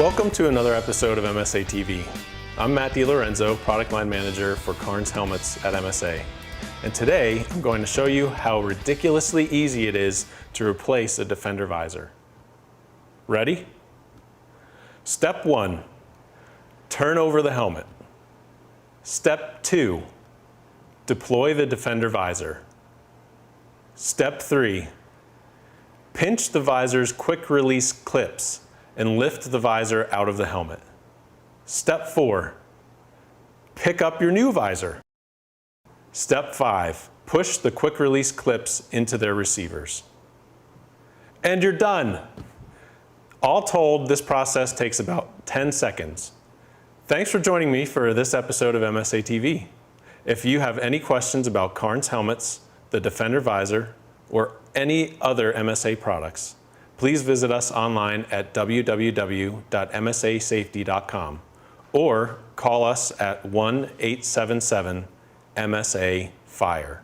Welcome to another episode of MSA TV. I'm Matt DiLorenzo, Product Line Manager for Cairns Helmets at MSA. And today, I'm going to show you how ridiculously easy it is to replace a Defender visor. Ready? Step 1, turn over the helmet. Step 2, deploy the Defender visor. Step 3, pinch the visor's quick release clips and lift the visor out of the helmet. Step 4, pick up your new visor. Step 5, push the quick release clips into their receivers. And you're done. All told, this process takes about 10 seconds. Thanks for joining me for this episode of MSA TV. If you have any questions about Cairns helmets, the Defender visor, or any other MSA products, please visit us online at www.msasafety.com or call us at 1-877-MSA-FIRE.